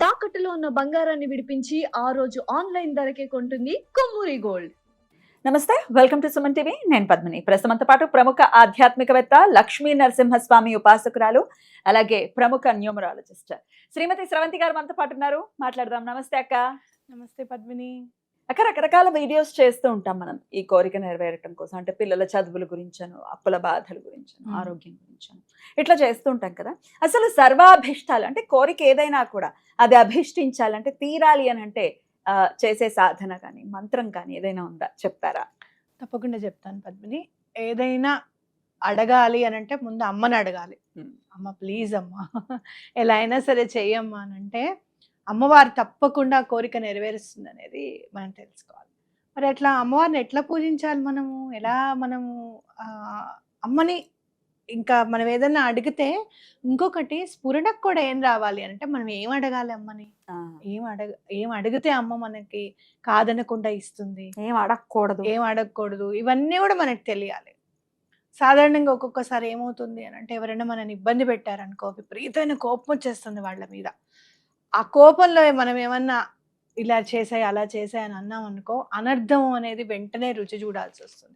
తాకట్టులో ఉన్న బంగారాన్ని విడిపించి ఆ రోజు ఆన్లైన్ ధరకే కొంటుంది కొమ్మూరి గోల్డ్. నమస్తే, వెల్కమ్ టు సుమన్ టీవీ. నేను పద్మిని. ప్రస్తుతంతో పాటు ప్రముఖ ఆధ్యాత్మికవేత్త లక్ష్మీ నరసింహస్వామి ఉపాసకురాలు, అలాగే ప్రముఖ న్యూమరాలజిస్ట్ శ్రీమతి స్రవంతి గారు మనతో పాటు ఉన్నారు. మాట్లాడదాం. నమస్తే అక్క. నమస్తే పద్మిని. అక్క, రకరకాల వీడియోస్ చేస్తూ ఉంటాం మనం ఈ కోరిక నెరవేరటం కోసం. అంటే పిల్లల చదువుల గురించను, అప్పుల బాధల గురించను, ఆరోగ్యం గురించను ఇట్లా చేస్తూ ఉంటాం కదా. అసలు సర్వాభిష్టాలు అంటే కోరిక ఏదైనా కూడా అది అభిష్టించాలంటే, తీరాలి అని అంటే చేసే సాధన కానీ మంత్రం కానీ ఏదైనా ఉందా, చెప్తారా? తప్పకుండా చెప్తాను పద్మిని. ఏదైనా అడగాలి అని అంటే ముందు అమ్మని అడగాలి. అమ్మ ప్లీజ్ అమ్మ ఎలా అయినా సరే చెయ్యమ్మా అని అంటే అమ్మవారు తప్పకుండా కోరిక నెరవేరుస్తుంది అనేది మనం తెలుసుకోవాలి. మరి అట్లా అమ్మవారిని ఎట్లా పూజించాలి మనము, ఎలా మనము అమ్మని ఇంకా మనం ఏదన్నా అడిగితే ఇంకొకటి స్ఫురణకు కూడా ఏం రావాలి అంటే మనం ఏం అడగాలి అమ్మని, ఏం అడిగితే అమ్మ మనకి కాదనకుండా ఇస్తుంది, ఏం అడగకూడదు, ఇవన్నీ కూడా మనకు తెలియాలి. సాధారణంగా ఒక్కొక్కసారి ఏమవుతుంది అని అంటే ఎవరైనా మనని ఇబ్బంది పెట్టారనుకో, విపరీతమైన కోపం వచ్చేస్తుంది వాళ్ళ మీద. ఆ కోపంలో మనం ఏమన్నా ఇలా చేసాయి అలా చేసాయి అని అన్నాం అనుకో, అనర్థం అనేది వెంటనే రుచి చూడాల్సి వస్తుంది.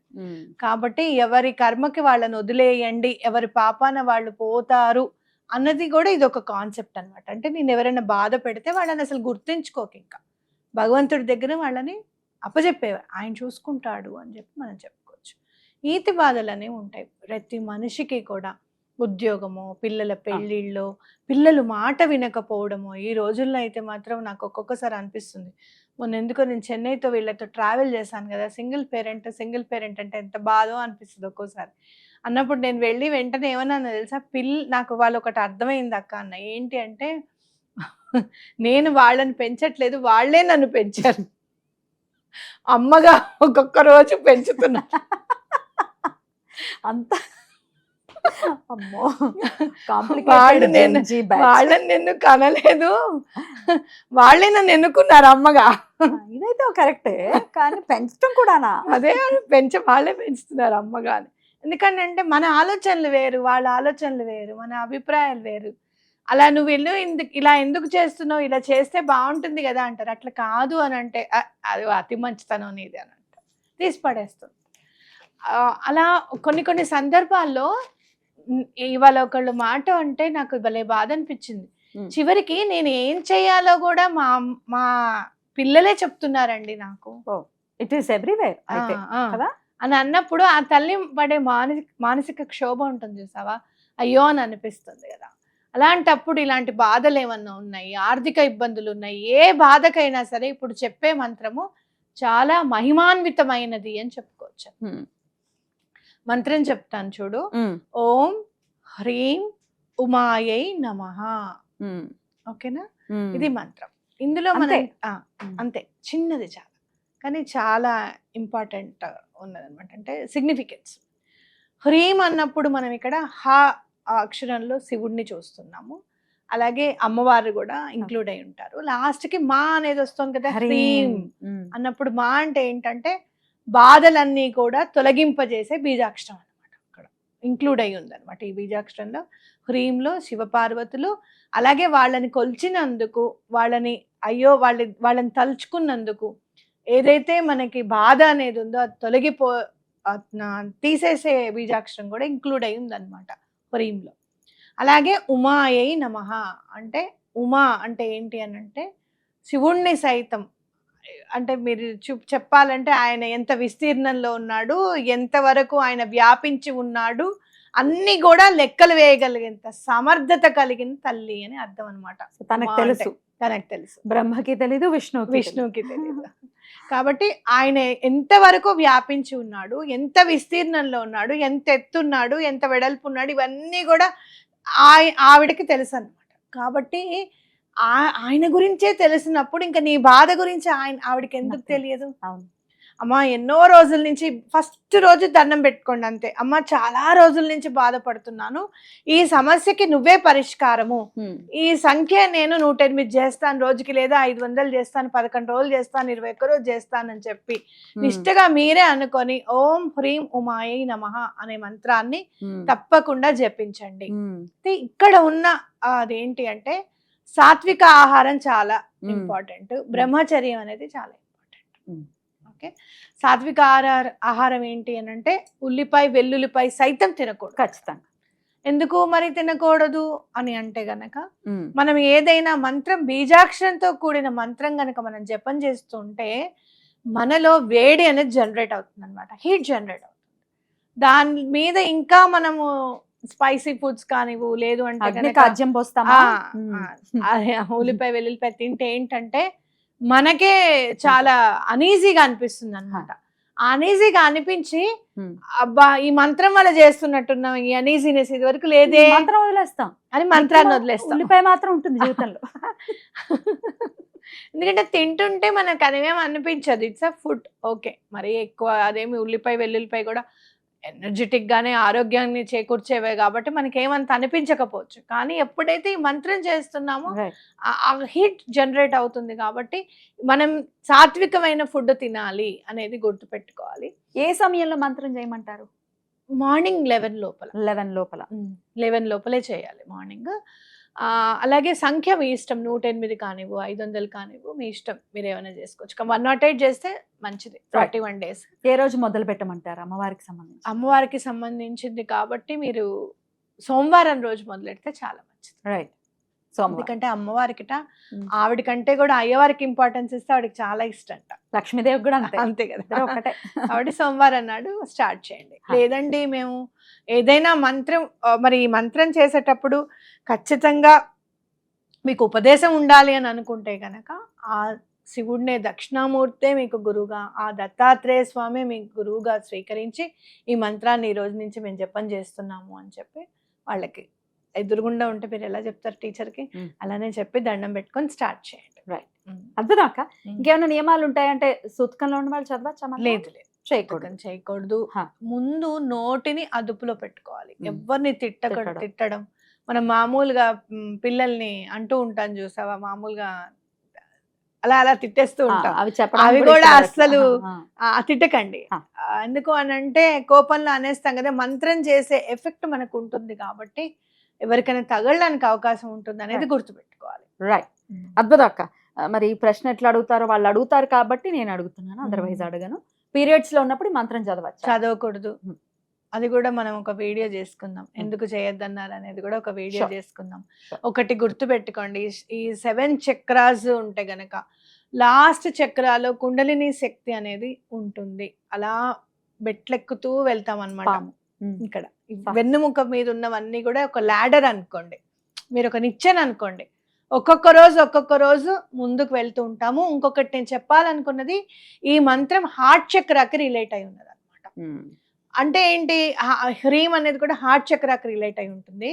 కాబట్టి ఎవరి కర్మకి వాళ్ళని వదిలేయండి, ఎవరి పాపాన వాళ్ళు పోతారు అన్నది కూడా ఇది ఒక కాన్సెప్ట్ అనమాట. అంటే నేను ఎవరైనా బాధ పెడితే వాళ్ళని అసలు గుర్తించుకోక, ఇంకా భగవంతుడి దగ్గర వాళ్ళని అప్పచెప్పేవారు, ఆయన చూసుకుంటాడు అని చెప్పి మనం చెప్పుకోవచ్చు. ఈతి బాధలు అనేవి ఉంటాయి ప్రతి మనిషికి కూడా. ఉద్యోగము, పిల్లల పెళ్ళిళ్ళు, పిల్లలు మాట వినకపోవడము. ఈ రోజుల్లో అయితే మాత్రం నాకు ఒక్కొక్కసారి అనిపిస్తుంది, మొన్న ఎందుకో నేను చెన్నైతో వీళ్ళతో ట్రావెల్ చేశాను కదా, సింగిల్ పేరెంట్ అంటే ఎంత బాధో అనిపిస్తుంది ఒక్కోసారి. అన్నప్పుడు నేను వెళ్ళి వెంటనే ఏమన్నా తెలుసా, నాకు వాళ్ళు ఒకటి అర్థమైంది అక్క అన్న. ఏంటి అంటే నేను వాళ్ళని పెంచట్లేదు, వాళ్ళే నన్ను పెంచారు. అమ్మగా ఒక్కొక్క రోజు పెంచుతున్నా. అంత వాళ్ళని నేను కనలేదు, వాళ్ళే నన్ను ఎన్నుకున్నారు అమ్మగా. ఇదైతే కరెక్టే, కానీ పెంచడం కూడానా? అదే వాళ్ళే పెంచుతున్నారు అమ్మగా అని. ఎందుకంటే మన ఆలోచనలు వేరు, వాళ్ళ ఆలోచనలు వేరు, మన అభిప్రాయాలు వేరు. అలా నువ్వు ఇలా ఎందుకు చేస్తున్నావు, ఇలా చేస్తే బాగుంటుంది కదా అంటారు. అట్లా కాదు అని అంటే అది అతి మంచితనం నీది అని అంటారు, తీసి పడేస్తుంది. అలా కొన్ని సందర్భాల్లో ఇవాళ ఒకళ్ళు మాట అంటే నాకు భలే బాధ అనిపించింది. చివరికి నేను ఏం చెయ్యాలో కూడా మా పిల్లలే చెప్తున్నారండి నాకు. ఇట్ ఈస్ ఎవ్రీవేర్ అని అన్నప్పుడు ఆ తల్లి పడే మానసిక క్షోభ ఉంటుంది చూసావా, అయ్యో అని అనిపిస్తుంది కదా. అలాంటప్పుడు ఇలాంటి బాధలు ఏమన్నా ఉన్నాయి, ఆర్థిక ఇబ్బందులు ఉన్నాయి, ఏ బాధకైనా సరే ఇప్పుడు చెప్పే మంత్రము చాలా మహిమాన్వితమైనది అని చెప్పుకోవచ్చు. మంత్రం చెప్తాను చూడు. ఓం హ్రీం ఉమాయై నమః. ఓకేనా? ఇది మంత్రం. ఇందులో మనం అంతే చిన్నది చాలా, కానీ చాలా ఇంపార్టెంట్ ఉన్నదన్నమాట. అంటే సిగ్నిఫికెన్స్. హ్రీం అన్నప్పుడు మనం ఇక్కడ హ అక్షరంలో శివుడిని చూస్తున్నాము, అలాగే అమ్మవారు కూడా ఇంక్లూడ్ అయి ఉంటారు. లాస్ట్కి మా అనేది వస్తుంది కదా, హ్రీం అన్నప్పుడు మా అంటే ఏంటంటే బాధలన్నీ కూడా తొలగింపజేసే బీజాక్షరం అనమాట. అక్కడ ఇంక్లూడ్ అయి ఉందన్నమాట ఈ బీజాక్షరంలో. హ్రీంలో శివపార్వతులు, అలాగే వాళ్ళని కొల్చినందుకు, వాళ్ళని తలుచుకున్నందుకు ఏదైతే మనకి బాధ అనేది ఉందో అది తీసేసే బీజాక్షరం కూడా ఇంక్లూడ్ అయి ఉందన్నమాట హ్రీంలో. అలాగే ఉమాయై నమః అంటే, ఉమా అంటే ఏంటి అని అంటే శివుణ్ణి సైతం, అంటే మీరు చెప్పాలంటే ఆయన ఎంత విస్తీర్ణంలో ఉన్నాడు, ఎంతవరకు ఆయన వ్యాపించి ఉన్నాడు, అన్ని కూడా లెక్కలు వేయగలిగేంత సమర్థత కలిగిన తల్లి అని అర్థం అనమాట. తనకు తెలుసు, బ్రహ్మకి తెలీదు, విష్ణువుకి తెలీదు. కాబట్టి ఆయన ఎంతవరకు వ్యాపించి ఉన్నాడు, ఎంత విస్తీర్ణంలో ఉన్నాడు, ఎంత ఎత్తున్నాడు, ఎంత వెడల్పు ఉన్నాడు, ఇవన్నీ కూడా ఆవిడకి తెలుసు అనమాట. కాబట్టి ఆయన గురించే తెలిసినప్పుడు ఇంకా నీ బాధ గురించి ఆవిడకి ఎందుకు తెలియదు? అవును. అమ్మ ఎన్నో రోజుల నుంచి, ఫస్ట్ రోజు దండం పెట్టుకోండి అంతే. అమ్మ చాలా రోజుల నుంచి బాధపడుతున్నాను, ఈ సమస్యకి నువ్వే పరిష్కారము, ఈ సంఖ్య నేను 108 చేస్తాను రోజుకి, లేదా 500 చేస్తాను, 11 రోజులు చేస్తాను, 21 రోజు చేస్తాను అని చెప్పి నిష్ఠగా మీరే అనుకొని ఓం హ్రీం ఉమాయై నమః అనే మంత్రాన్ని తప్పకుండా జపించండి. ఇక్కడ ఉన్న అదేంటి అంటే సాత్విక ఆహారం చాలా ఇంపార్టెంట్, బ్రహ్మచర్యం అనేది చాలా ఇంపార్టెంట్. ఓకే, సాత్విక ఆహారం ఏంటి అని అంటే ఉల్లిపాయ వెల్లుల్లిపాయ సైతం తినకూడదు. ఖచ్చితంగా. ఎందుకు మరి తినకూడదు అని అంటే గనక మనం ఏదైనా మంత్రం బీజాక్షరంతో కూడిన మంత్రం గనక మనం జపం చేస్తుంటే మనలో వేడి అనేది జనరేట్ అవుతుంది అనమాట, హీట్ జనరేట్ అవుతుంది. దాని మీద ఇంకా మనము స్పైసీ ఫుడ్స్ కానివ్వు, లేదు అంటే కాజ్యం పోస్తామా, ఉల్లిపాయ వెల్లుల్లిపాయ తింటే ఏంటంటే మనకే చాలా అనీజీగా అనిపిస్తుంది అనమాట. అనీజీగా అనిపించి అబ్బా ఈ మంత్రం వల్ల చేస్తున్నట్టున్నాం, ఈ అనీజీనెస్ ఇది వరకు లేదే, మంత్రం వదిలేస్తాం అని మంత్రాన్ని వదిలేస్తాం. ఉల్లిపాయ మాత్రం ఉంటుంది జీవితంలో. ఎందుకంటే తింటుంటే మనకు అదేమేమి అనిపించదు, ఇట్స్ అ ఫుడ్. ఓకే, మరి ఎక్కువ అదేమి ఉల్లిపాయ వెల్లుల్లిపాయ కూడా ఎనర్జెటిక్ గానే ఆరోగ్యాన్ని చేకూర్చేవే కాబట్టి మనకి ఏమంత అనిపించకపోవచ్చు. కానీ ఎప్పుడైతే ఈ మంత్రం చేస్తున్నామో ఆ హీట్ జనరేట్ అవుతుంది కాబట్టి మనం సాత్వికమైన ఫుడ్ తినాలి అనేది గుర్తుపెట్టుకోవాలి. ఏ సమయంలో మంత్రం చేయమంటారు? మార్నింగ్ 11 లోపల. 11 లోపలే చేయాలి మార్నింగ్. అలాగే సంఖ్య మీ ఇష్టం, 108 కానివ్వు, 500 కానివ్వు, మీ ఇష్టం, మీరు ఏమైనా చేసుకోవచ్చు. 108 చేస్తే మంచిది. 41 days. ఏ రోజు మొదలు పెట్టమంటారు అమ్మవారికి సంబంధించి? అమ్మవారికి సంబంధించింది కాబట్టి మీరు సోమవారం రోజు మొదలెడితే చాలా మంచిది. రైట్. ఎందుకంటే అమ్మవారికిట ఆవిడ కంటే కూడా అయ్యవారికి ఇంపార్టెన్స్ ఇస్తే ఆవిడకి చాలా ఇష్టం. లక్ష్మీదేవి కూడా అంతే కదా, ఆవిడ సోమవారం నాడు స్టార్ట్ చేయండి. లేదండి మేము ఏదైనా మంత్రం, మరి ఈ మంత్రం చేసేటప్పుడు ఖచ్చితంగా మీకు ఉపదేశం ఉండాలి అని అనుకుంటే కనుక ఆ శివుడినే దక్షిణామూర్తే మీకు గురువుగా, ఆ దత్తాత్రేయ స్వామి మీకు గురువుగా స్వీకరించి ఈ మంత్రాన్ని ఈ రోజు నుంచి మేము జపం చేస్తున్నాము అని చెప్పి వాళ్ళకి ఎదురుగుండా ఉంటే మీరు ఎలా చెప్తారు టీచర్కి, అలానే చెప్పి దండం పెట్టుకొని స్టార్ట్ చేయండి. రైట్. అర్థం అక్క. ఇంకేమైనా నియమాలు ఉంటాయంటే సూతకంలో ఉన్న వాళ్ళు చదవచ్చా? లేదు, చేయకూడదు. ముందు నోటిని అదుపులో పెట్టుకోవాలి. ఎవరిని తిట్టడం, మనం మామూలుగా పిల్లల్ని అంటూ ఉంటాం చూసావా, మామూలుగా అలా అలా తిట్టేస్తూ ఉంటాం, అవి కూడా అస్సలు తిట్టకండి. ఎందుకు అని అంటే కోపంలో అనేస్తాం కదా, మంత్రం చేసే ఎఫెక్ట్ మనకు ఉంటుంది కాబట్టి ఎవరికైనా తగలడానికి అవకాశం ఉంటుంది అనేది గుర్తుపెట్టుకోవాలి. రైట్. అద్భుతం అక్క. మరి ఈ ప్రశ్న ఎట్లా అడుగుతారో వాళ్ళు అడుగుతారు కాబట్టి నేను అడుగుతున్నాను, అదర్వైజ్ అడగను. పీరియడ్స్ లో ఉన్నప్పుడు మంత్రం చదవకూడదు. అది కూడా మనం ఒక వీడియో చేసుకుందాం, ఎందుకు చేయొద్దన్నారు అనేది కూడా ఒక వీడియో చేసుకుందాం. ఒకటి గుర్తు పెట్టుకోండి, ఈ 7 చక్రాస్ ఉంటే గనక లాస్ట్ చక్రాలో కుండలిని శక్తి అనేది ఉంటుంది. అలా బెట్లెక్కుతూ వెళ్తాం అన్నమాట. ఇక్కడ వెన్నుముక మీద ఉన్నవన్నీ కూడా ఒక ల్యాడర్ అనుకోండి, మీరు ఒక నిచ్చెన అనుకోండి. ఒక్కొక్క రోజు ముందుకు వెళ్తూ ఉంటాము. ఇంకొకటి నేను చెప్పాలనుకున్నది, ఈ మంత్రం హార్ట్ చక్రాకి రిలేట్ అయి ఉన్నది అనమాట. అంటే ఏంటి, హ్రీం అనేది కూడా హార్ట్ చక్రాకి రిలేట్ అయి ఉంటుంది.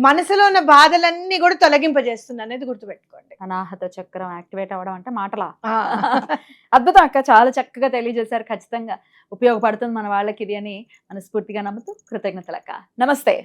మనసులో ఉన్న బాధలన్నీ కూడా తొలగింపజేస్తుంది అనేది గుర్తుపెట్టుకోండి. అనాహత చక్రం యాక్టివేట్ అవ్వడం అంటే మాటలా? అద్భుతం అక్క, చాలా చక్కగా తెలియజేశారు. ఖచ్చితంగా ఉపయోగపడుతుంది మన వాళ్ళకి ఇది అని మనస్ఫూర్తిగా నమ్ముతూ కృతజ్ఞతలు అక్క. నమస్తే.